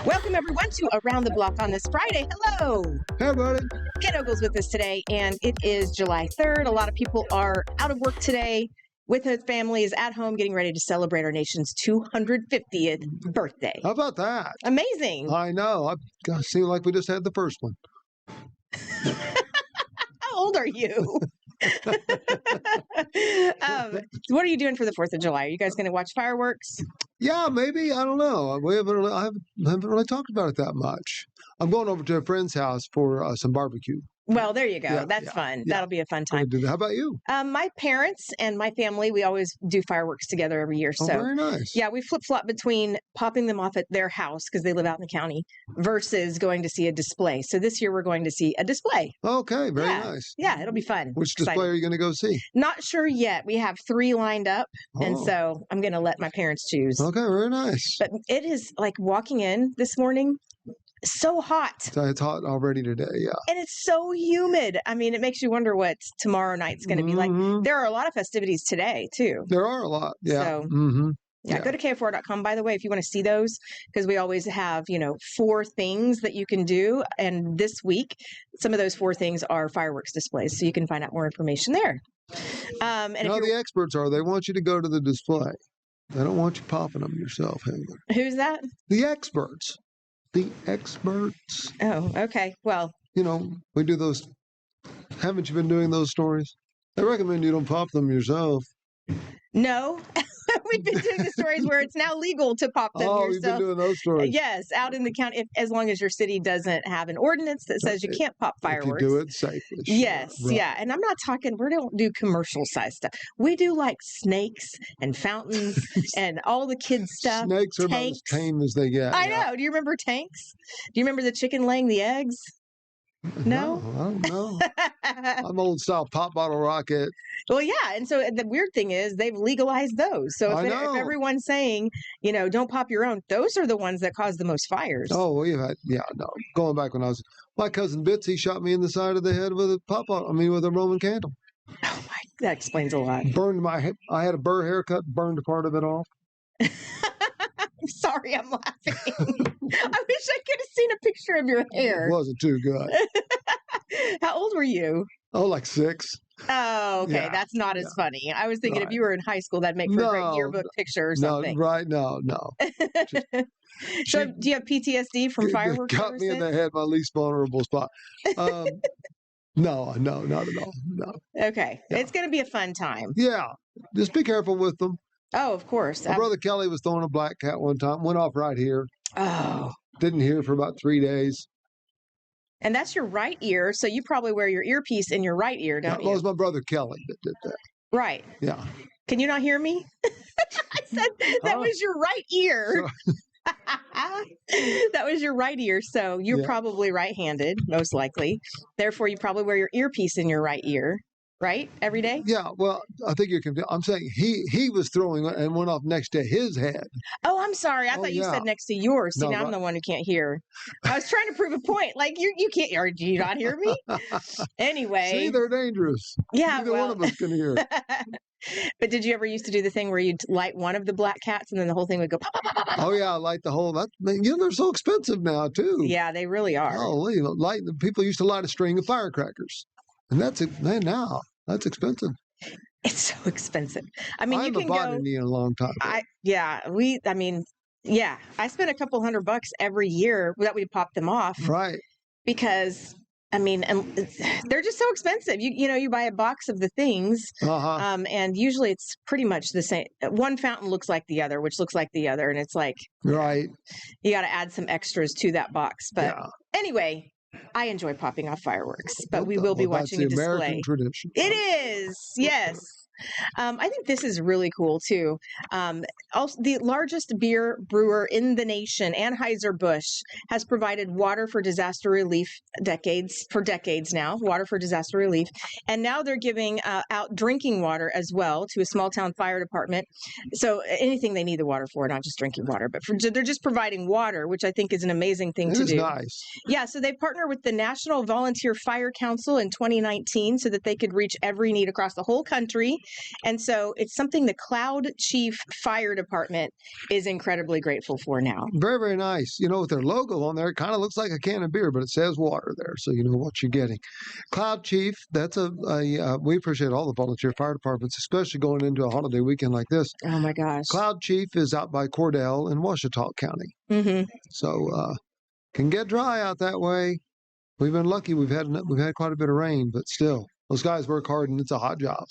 Welcome, everyone, to Around the Block on this Friday. Hello. Hey, buddy. Ken Ogle's with us today, and it is July 3rd. A lot of people are out of work today with his families at home getting ready to celebrate our nation's 250th birthday. How about that? Amazing. I know. I seem like we just had the first one. How old are you? What are you doing for the 4th of July? Are you guys going to watch fireworks? Yeah, maybe. I don't know. I haven't really talked about it that much. I'm going over to a friend's house for some barbecue. Well, there you go. Yeah, That's fun. yeah. That'll be a fun time. How about you? My parents and my family, we always do fireworks together every year. Oh, So, very nice. yeah, we flip-flop between popping them off at their house because they live out in the county versus going to see a display. So this year we're going to see a display. Okay, very Yeah. nice. Yeah, it'll be fun. Which Excited. display are you going to go see? Not sure yet. We have 3 lined up, and Oh. so I'm going to let my parents choose. Okay, very nice. But it is like walking in this morning, so hot. So it's hot already today, yeah. And it's so humid. I mean, it makes you wonder what tomorrow night's going to be like. Mhm. There are a lot of festivities today, too. There are a lot, yeah. So- Mm-hmm. Yeah, go to KFOR.com, by the way, if you want to see those, because we always have, 4 things that you can do. And this week, some of those 4 things are fireworks displays. So you can find out more information there. And if Now you're, the experts they want you to go to the display. They don't want you popping them yourself, Hangler. who's that? The experts. The experts. Oh, okay. Well, We do those. Haven't you been doing those stories? I recommend you don't pop them yourself. no. We've been doing the stories where it's now legal to pop them Oh, you've been yourself. doing those stories. Yes, out in the county, as long as your city doesn't have an ordinance that says you can't pop fireworks. If you do it safely. Sure. Yes, Right. yeah. And I'm not talking, we don't do commercial size stuff. We do like snakes and fountains and all the kids stuff. Snakes are about as tanks. tame as they get. I yeah. know. Do you remember tanks? Do you remember the chicken laying the eggs? No? I don't know. I'm old style pop bottle rocket. Well, yeah. And so the weird thing is they've legalized those. So I if know. everyone's saying, don't pop your own, those are the ones that cause the most fires. Oh, we've had, no. Going back when my cousin Bitsy shot me in the side of the head with with a Roman candle. Oh my, that explains a lot. Burned my head. I had a burr haircut, burned a part of it off. I'm sorry, I'm laughing. I wish I could have seen a picture of your hair. It wasn't too good. How old were you? Oh, like 6. Oh, okay. Yeah, That's not as funny. I was thinking if Right. you were in high school, that'd make for a great No, yearbook picture or No, something. right? No. So, She- do you have PTSD from fireworks? Got ever me in the since? head, my least vulnerable spot. No, not at all. No. Okay. Yeah. It's going to be a fun time. Yeah, just be careful with them. Oh, of course. My brother Kelly was throwing a black cat one time, went off right here. Oh. Didn't hear for about 3 days. And that's your right ear. So you probably wear your earpiece in your right ear, don't That you? was my brother Kelly that did that. Right. Yeah. Can you not hear me? I said that Huh? was your right ear. That was your right ear. So you're Yeah. probably right-handed, most likely. Therefore, you probably wear your earpiece in your right ear, right? Every day? Yeah, well, I think you're confused. I'm saying he was throwing it and went off next to his head. Oh, I'm sorry. I Oh, thought you yeah. said next to yours. See, No, now I'm right. the one who can't hear. I was trying to prove a point. Like you can't, or do you not hear me? Anyway. See, they're dangerous. Yeah, Neither one of us can hear. But did you ever used to do the thing where you'd light one of the black cats and then the whole thing would go pop, pop, pop, pop, pop? Oh yeah, I like the whole. They're so expensive now too. Yeah, they really are. Oh, people used to light a string of firecrackers, and that's it. Man, now that's expensive. It's so expensive. I mean, I you haven't can bought go. any in a long time. I spend a couple $100 every year that we pop them off Right. because they're just so expensive. You buy a box of the things, Uh-huh. and usually it's pretty much the same. One fountain looks like the other, which looks like the other, and it's like Right. you got to add some extras to that box. But Yeah. anyway, I enjoy popping off fireworks, but we Well, will be that's watching a the display. American tradition. It is, yes. I think this is really cool too. Also, the largest beer brewer in the nation, Anheuser-Busch, has provided water for disaster relief for decades now, water for disaster relief. And now they're giving out drinking water as well to a small town fire department. So anything they need the water for, not just drinking water, but they're just providing water, which I think is an amazing thing It to is do. nice. Yeah, so they partnered with the National Volunteer Fire Council in 2019 so that they could reach every need across the whole country. And so it's something the Cloud Chief Fire Department is incredibly grateful for now. Very, very nice. With their logo on there, it kind of looks like a can of beer, but it says water there, so you know what you're getting. Cloud Chief, that's we appreciate all the volunteer fire departments, especially going into a holiday weekend like this. Oh my gosh. Cloud Chief is out by Cordell in Ouachita County. Mm-hmm. So can get dry out that way. We've been lucky. We've had quite a bit of rain, but still, those guys work hard, and it's a hot job.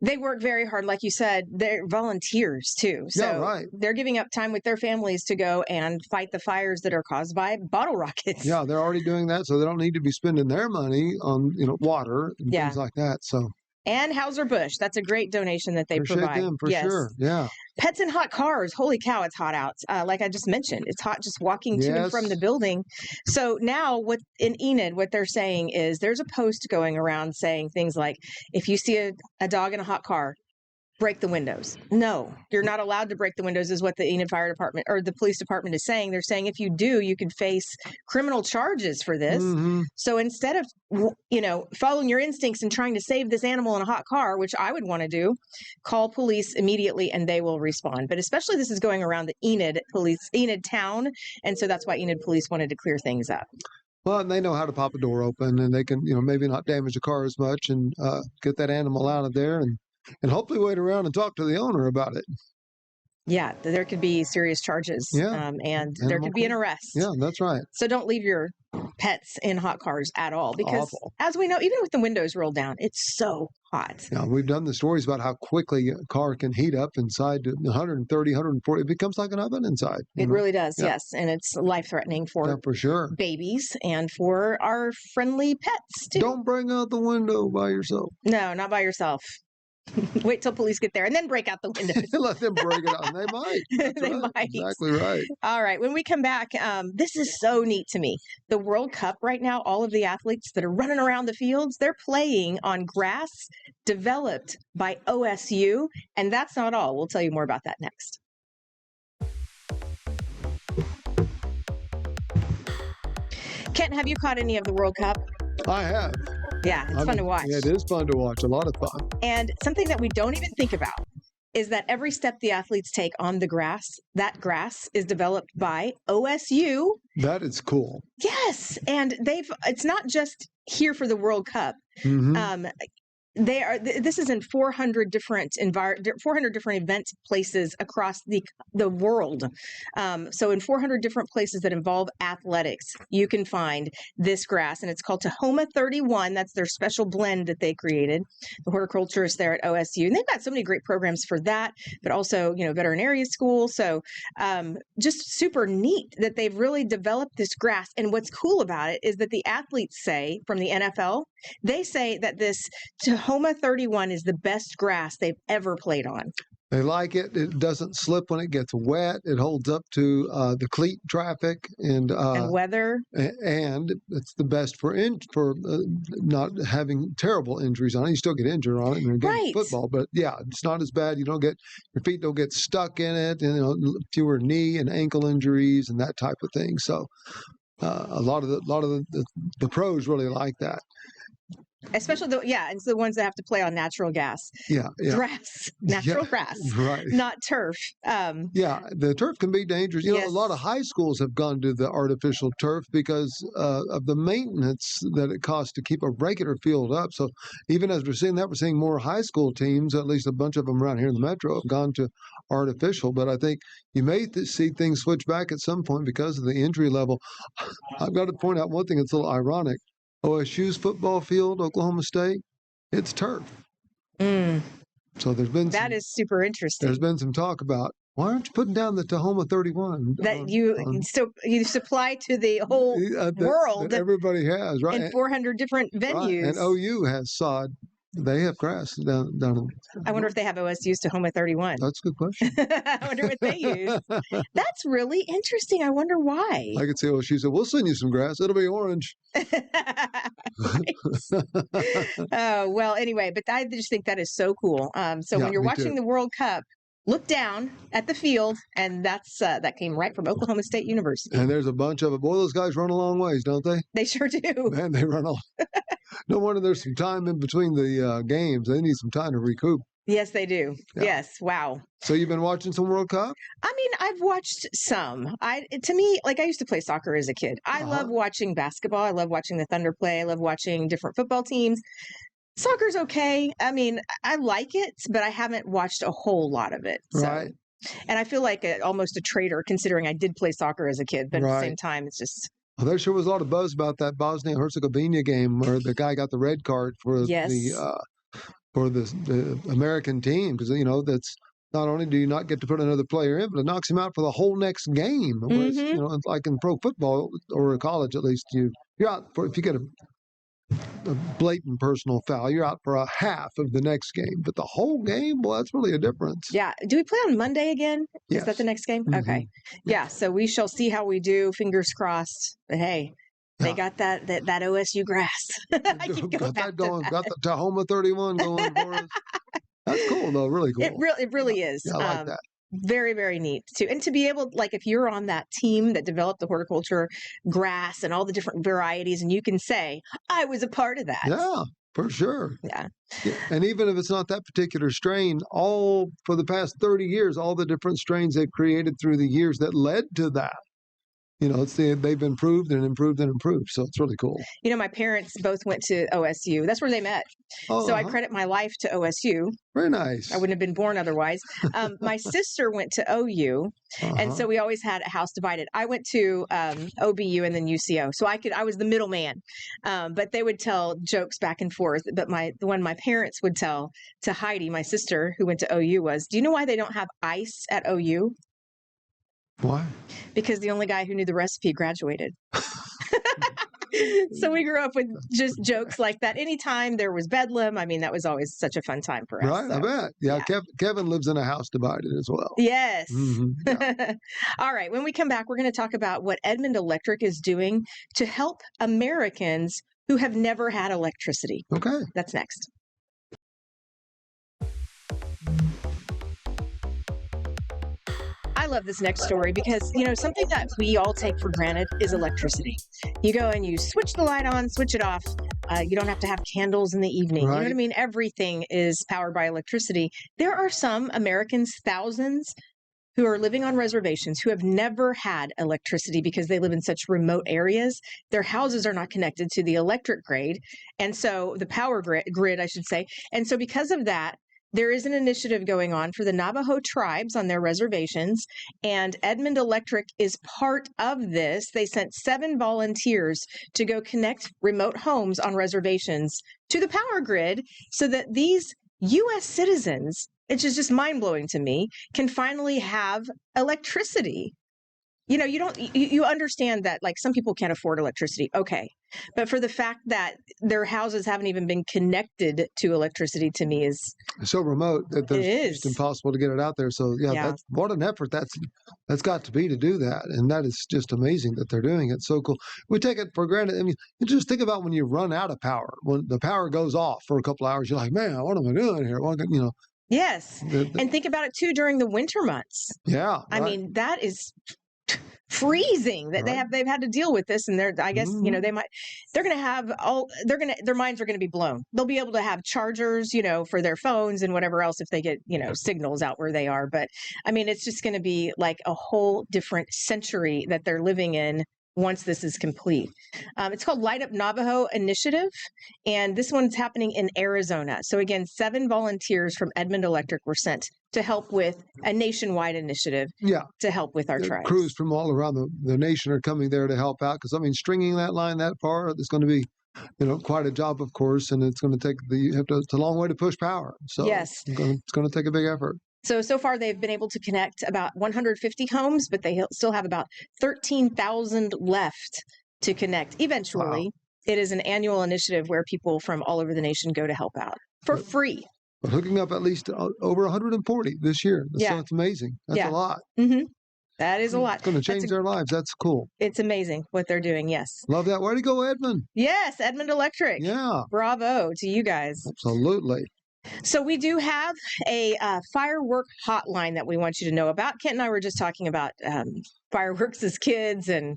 They work very hard. Like you said, they're volunteers too. So Yeah, right. They're giving up time with their families to go and fight the fires that are caused by bottle rockets. Yeah, they're already doing that, so they don't need to be spending their money on water and things like that. So. And Hauser-Busch, that's a great donation that they Appreciate provide. them for sure. Yeah. Pets in hot cars. Holy cow, it's hot out. Like I just mentioned, it's hot just walking to and from the building. So now in Enid, what they're saying is there's a post going around saying things like, if you see a dog in a hot car, break the windows. No, you're not allowed to break the windows is what the Enid Fire Department or the police department is saying. They're saying if you do, you can face criminal charges for this. Mm-hmm. So instead of, following your instincts and trying to save this animal in a hot car, which I would want to do, call police immediately and they will respond. But especially this is going around the Enid town. And so that's why Enid police wanted to clear things up. Well, and they know how to pop a door open and they can, maybe not damage the car as much and get that animal out of there and hopefully wait around and talk to the owner about it. Yeah, there could be serious charges. Yeah. And there could be an arrest. Yeah, that's right. So don't leave your pets in hot cars at all because as we know, even with the windows rolled down, it's so hot. Yeah, we've done the stories about how quickly a car can heat up inside to 130, 140. It becomes like an oven inside. It really does, yes. And it's life-threatening for sure. babies and for our friendly pets, too. Don't bring out the window by yourself. No, not by yourself. Wait till police get there and then break out the windows. Let them break it out. They might. They might. Exactly right. All right. When we come back, this is so neat to me. The World Cup right now, all of the athletes that are running around the fields, they're playing on grass developed by OSU. And that's not all. We'll tell you more about that next. Kent, have you caught any of the World Cup? I have. Yeah, it's fun to watch. Yeah, it is fun to watch. A lot of fun. And something that we don't even think about is that every step the athletes take on the grass, that grass is developed by OSU. That is cool. Yes. And it's not just here for the World Cup. Mm-hmm. This is in 400 different event places across the world. So in 400 different places that involve athletics, you can find this grass, and it's called Tahoma 31. That's their special blend that they created. The horticulturists there at OSU, and they've got so many great programs for that, but also veterinary school. So just super neat that they've really developed this grass. And what's cool about it is that the athletes say from the NFL, they say that this Tahoma 31 is the best grass they've ever played on. They like it. It doesn't slip when it gets wet. It holds up to the cleat traffic and weather. And it's the best for not having terrible injuries on it. You still get injured on it in a game of football, but yeah, it's not as bad. Your feet don't get stuck in it, and fewer knee and ankle injuries and that type of thing. So a lot of the pros really like that. Especially it's the ones that have to play on natural grass. Natural grass, right? Not turf. The turf can be dangerous. A lot of high schools have gone to the artificial turf because of the maintenance that it costs to keep a regular field up. So even as we're seeing that, we're seeing more high school teams, at least a bunch of them around here in the metro, have gone to artificial. But I think you may see things switch back at some point because of the injury level. I've got to point out one thing that's a little ironic. OSU's football field, Oklahoma State, it's turf. So that is super interesting. There's been some talk about why aren't you putting down the Tahoma 31 that you supply to the whole world that everybody has, right? In 400 different venues. Right. And OU has sod. They have grass down. I wonder if they have OSU's Tahoma 31. That's a good question. I wonder what they use. That's really interesting. I wonder why. I could see OSU said, "We'll send you some grass. It'll be orange." Oh, well, anyway, but I just think that is so cool. So when you're watching the World Cup, look down at the field, and that came right from Oklahoma State University. And there's a bunch of it. Boy, those guys run a long ways, don't they? They sure do. Man, they run a No wonder there's some time in between the games. They need some time to recoup. Yes, they do. Yeah. Yes. Wow. So you've been watching some World Cup? I mean, I've watched some. To me, like I used to play soccer as a kid. I love watching basketball. I love watching the Thunder play. I love watching different football teams. Soccer's okay. I mean, I like it, but I haven't watched a whole lot of it. So. Right. And I feel like almost a traitor considering I did play soccer as a kid, but at the same time, it's just. Well, there sure was a lot of buzz about that Bosnia-Herzegovina game where the guy got the red card for the American team because that's not only do you not get to put another player in, but it knocks him out for the whole next game. Whereas, it's like in pro football or college at least, you're out for if you get a blatant personal foul, you're out for a half of the next game. But the whole game, well, that's really a difference. Yeah. Do we play on Monday again? Yes. Is that the next game? Okay. Yeah. So we shall see how we do. Fingers crossed. But hey, they got that OSU grass. I keep going back to that. Got the Tahoma 31 going for us. That's cool, though. Really cool. It really is. Yeah, I like that. Very, very neat too. And to be able, like, if you're on that team that developed the horticulture grass and all the different varieties, and you can say, I was a part of that. Yeah, for sure. Yeah. And even if it's not that particular strain, all for the past 30 years, all the different strains they've created through the years that led to that. They've improved and improved and improved. So it's really cool. My parents both went to OSU. That's where they met. So I credit my life to OSU. Very nice. I wouldn't have been born otherwise. My sister went to OU. And so we always had a house divided. I went to OBU and then UCO. So I was the middleman. But they would tell jokes back and forth. But the one my parents would tell to Heidi, my sister, who went to OU, was, do you know why they don't have ice at OU? Why? Because the only guy who knew the recipe graduated. So we grew up with just jokes like that. Anytime there was bedlam, I mean, that was always such a fun time for us. Right, I bet. Yeah. Kevin lives in a house divided as well. Yes. Yeah. All right. When we come back, we're going to talk about what Edmond Electric is doing to help Americans who have never had electricity. Okay. That's next. I love this next story because, something that we all take for granted is electricity. You go and you switch the light on, switch it off. You don't have to have candles in the evening. Right. You know what I mean? Everything is powered by electricity. There are some Americans, thousands, who are living on reservations who have never had electricity because they live in such remote areas. Their houses are not connected to the electric grid. And so the power grid, I should say. And so because of that, there is an initiative going on for the Navajo tribes on their reservations, and Edmond Electric is part of this. They sent 7 volunteers to go connect remote homes on reservations to the power grid so that these U.S. citizens, which is just mind-blowing to me, can finally have electricity. You understand that, like, some people can't afford electricity. Okay. But for the fact that their houses haven't even been connected to electricity, to me is so remote that it's impossible to get it out there. So that's, what an effort that's got to be to do that. And that is just amazing that they're doing it. So cool. We take it for granted. I mean, you just think about when you run out of power, when the power goes off for a couple of hours, you're like, man, what am I doing here? Yes. And think about it too during the winter months. Yeah. I mean, that is freezing that they've had to deal with this, and I guess their minds are going to be blown. They'll be able to have chargers for their phones and whatever else if they get signals out where they are. But I mean, it's just going to be like a whole different century that they're living in once this is complete. It's called Light Up Navajo Initiative, and this one's happening in Arizona. So again, 7 volunteers from Edmond Electric were sent to help with a nationwide initiative to help with our tribes. Crews from all around the nation are coming there to help out because, I mean, stringing that line that far, it's going to be quite a job, of course, and it's going to take it's a long way to push power. So yes, it's going to take a big effort. So far, they've been able to connect about 150 homes, but they still have about 13,000 left to connect. Eventually, wow. It is an annual initiative where people from all over the nation go to help out for free. But hooking up at least over 140 this year. That's amazing. That's a lot. Mm-hmm. That is a lot. It's going to change their lives. That's cool. It's amazing what they're doing. Yes. Love that. Way to go, Edmond. Yes, Edmond Electric. Yeah. Bravo to you guys. Absolutely. So we do have a firework hotline that we want you to know about. Kent and I were just talking about fireworks as kids and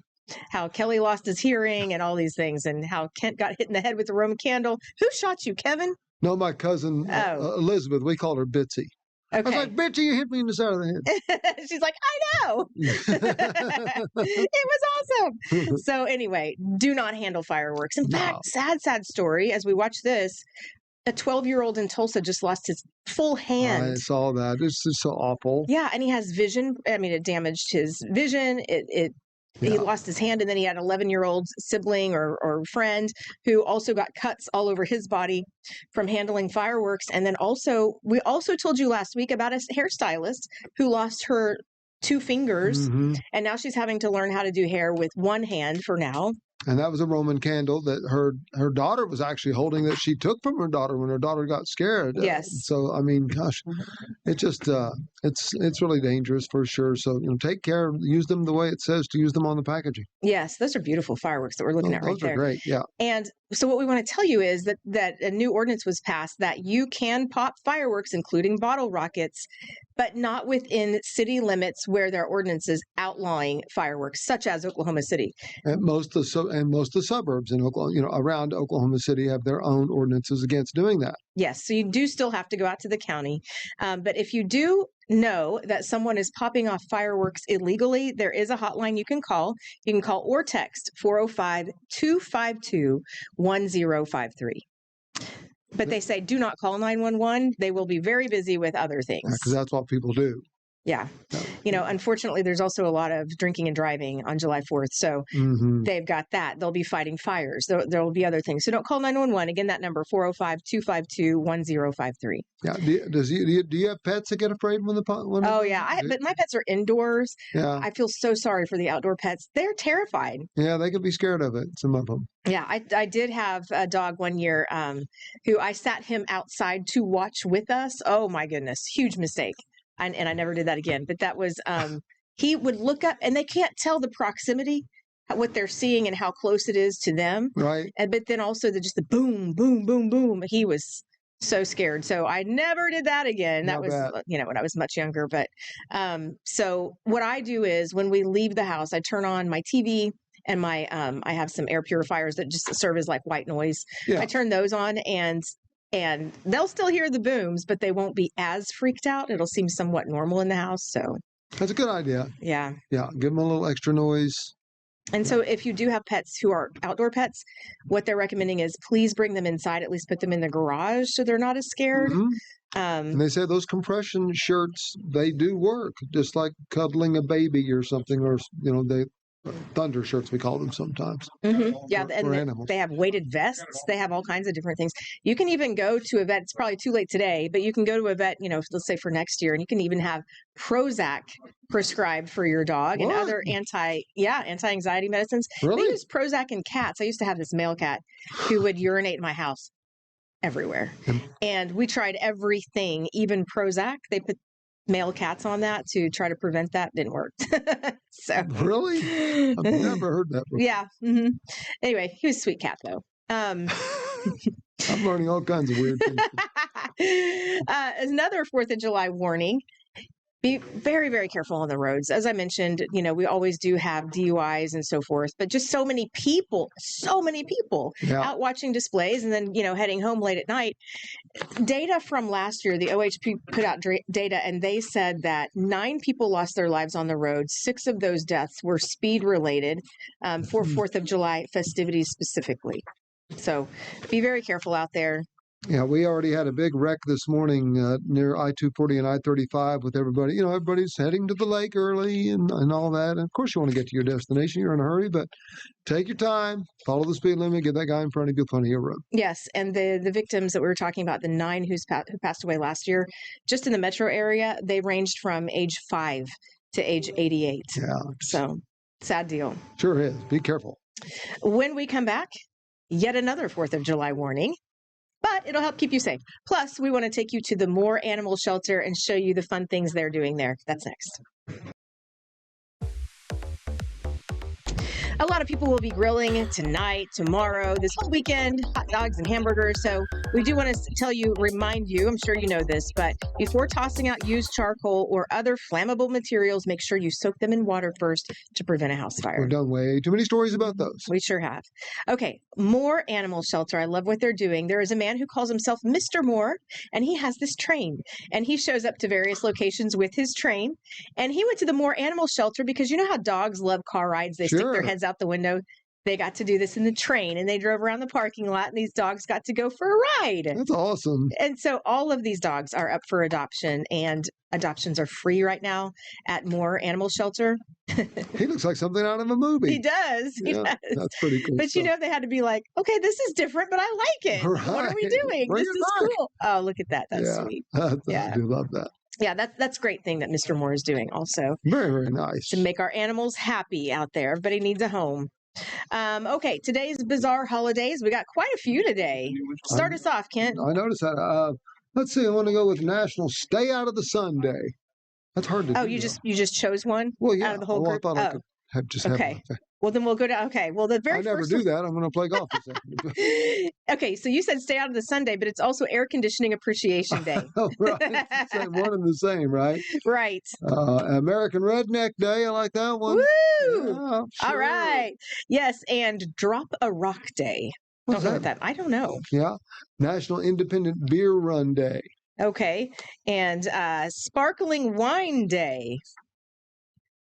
how Kelly lost his hearing and all these things and how Kent got hit in the head with a Roman candle. Who shot you, Kevin? No, my cousin Elizabeth, we called her Bitsy. Okay. I was like, Bitsy, you hit me in the side of the head. She's like, I know. It was awesome. So anyway, do not handle fireworks. In fact, sad story. As we watch this, a 12-year-old in Tulsa just lost his full hand. I saw that. It's just so awful. Yeah, and he has vision. I mean, it damaged his vision. He lost his hand, and then he had an 11-year-old sibling or friend who also got cuts all over his body from handling fireworks. And then we also told you last week about a hairstylist who lost her 2 fingers, and now she's having to learn how to do hair with one hand for now. And that was a Roman candle that her daughter was actually holding, that she took from her daughter when her daughter got scared. Yes. So I mean, gosh, it just it's really dangerous for sure. So take care. Use them the way it says to use them on the packaging. Yes, those are beautiful fireworks that we're looking at right there. Those are great. Yeah. And so what we want to tell you is that a new ordinance was passed that you can pop fireworks, including bottle rockets, but not within city limits where there are ordinances outlawing fireworks, such as Oklahoma City. And most of the suburbs in Oklahoma, around Oklahoma City, have their own ordinances against doing that. Yes, so you do still have to go out to the county. But if you do know that someone is popping off fireworks illegally, there is a hotline you can call. You can call or text 405-252-1053. But they say do not call 911. They will be very busy with other things. Because that's what people do. Yeah. Unfortunately, there's also a lot of drinking and driving on July 4th. So they've got that. They'll be fighting fires. There will be other things. So don't call 911. Again, that number, 405-252-1053. Yeah. Do you have pets that get afraid when Oh, yeah. But my pets are indoors. Yeah. I feel so sorry for the outdoor pets. They're terrified. Yeah, they could be scared of it, some of them. Yeah, I did have a dog one year who I sat him outside to watch with us. Oh, my goodness. Huge mistake. And I never did that again. But that was, he would look up, and they can't tell the proximity, what they're seeing and how close it is to them. Right. But then also just the boom, boom, boom, boom. He was so scared. So I never did that again. That was, when I was much younger. But so what I do is when we leave the house, I turn on my TV and my, I have some air purifiers that just serve as like white noise. Yeah. I turn those on, and they'll still hear the booms, but they won't be as freaked out. It'll seem somewhat normal in the house. So that's a good idea. Yeah. Yeah. Give them a little extra noise. And so if you do have pets who are outdoor pets, what they're recommending is please bring them inside, at least put them in the garage so they're not as scared. And they say those compression shirts, they do work, just like cuddling a baby or something, or, they thunder shirts, we call them sometimes. Yeah, and they have weighted vests. They have all kinds of different things. You can even go to a vet. It's probably too late today, but you can go to a vet, let's say for next year, and you can even have Prozac prescribed for your dog and other anti-anxiety medicines. Really? They use Prozac in cats. I used to have this male cat who would urinate in my house everywhere. And we tried everything, even Prozac. They put male cats on that to try to prevent that. Didn't work. So really? I've never heard that before. Yeah. Anyway, he was a sweet cat though. I'm learning all kinds of weird things. Another 4th of July warning. Be very, very careful on the roads. As I mentioned, we always do have DUIs and so forth, but just so many people out watching displays and then, heading home late at night. Data from last year, the OHP put out data, and they said that 9 people lost their lives on the road. 6 of those deaths were speed related for 4th of July festivities specifically. So be very careful out there. Yeah, we already had a big wreck this morning near I-240 and I-35 with everybody. Everybody's heading to the lake early and all that. And of course, you want to get to your destination. You're in a hurry, but take your time, follow the speed limit, get that guy in front of you, plenty of room. Yes, and the victims that we were talking about, the 9 who passed away last year, just in the metro area, they ranged from age 5 to age 88. Yeah. So, sad deal. Sure is. Be careful. When we come back, yet another 4th of July warning. But it'll help keep you safe. Plus, we want to take you to the Moore Animal Shelter and show you the fun things they're doing there. That's next. A lot of people will be grilling tonight, tomorrow, this whole weekend, hot dogs and hamburgers. So we do want to remind you, I'm sure you know this, but before tossing out used charcoal or other flammable materials, make sure you soak them in water first to prevent a house fire. We've done way too many stories about those. We sure have. Okay, Moore Animal Shelter. I love what they're doing. There is a man who calls himself Mr. Moore, and he has this train. And he shows up to various locations with his train. And he went to the Moore Animal Shelter because you know how dogs love car rides? They stick their heads out the window. They got to do this in the train, and they drove around the parking lot, and these dogs got to go for a ride. That's awesome. And so all of these dogs are up for adoption, and adoptions are free right now at Moore Animal Shelter. He looks like something out of a movie. He does. He does. That's pretty cool. But stuff. They had to be like, okay, this is different, but I like it. Right. What are we doing? Bring this is back. cool. Oh, look at that. That's sweet. I Yeah. do love that. Yeah, that's a great thing that Mr. Moore is doing also. Very, very nice. To make our animals happy out there. Everybody needs a home. Okay, today's bizarre holidays. We got quite a few today. Start us off, Kent. I noticed that. Let's see. I want to go with National Stay Out of the Sun Day. That's hard to do. Oh, you just chose one? Well, yeah. Out of the whole group? I thought I could have just okay. have Well, then we'll go to, okay. Well, the very I never first do that. I'm going to play golf this afternoon. Okay, so you said stay out of the Sunday, but it's also Air Conditioning Appreciation Day. Oh, right. It's the same, one and the same, right? Right. American Redneck Day. I like that one. Woo! Yeah, sure. All right. Yes, and Drop a Rock Day. What's Don't know what that. I don't know. Yeah. National Independent Beer Run Day. Okay, and Sparkling Wine Day.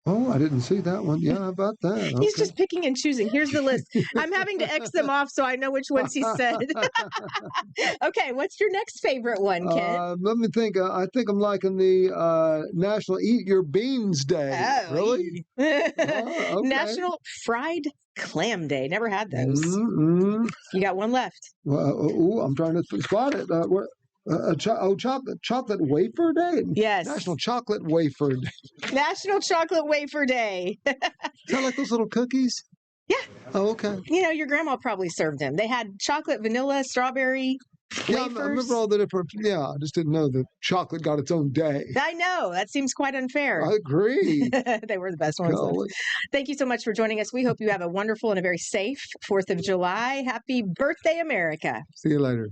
Oh, I didn't see that one. Yeah, how about that? He's just picking and choosing. Here's the list. I'm having to X them off so I know which ones he said. Okay, what's your next favorite one, Kent? Let me think. I think I'm liking the National Eat Your Beans Day. Oh, really? Okay. National Fried Clam Day. Never had those. Mm-hmm. You got one left. I'm trying to spot it. Chocolate Wafer Day? Yes. National Chocolate Wafer Day. National Chocolate Wafer Day. Is that like those little cookies? Yeah. Oh, okay. Your grandma probably served them. They had chocolate, vanilla, strawberry wafers. I remember all the different, I just didn't know that chocolate got its own day. I know. That seems quite unfair. I agree. They were the best ones. Thank you so much for joining us. We hope you have a wonderful and a very safe 4th of July. Happy birthday, America. See you later.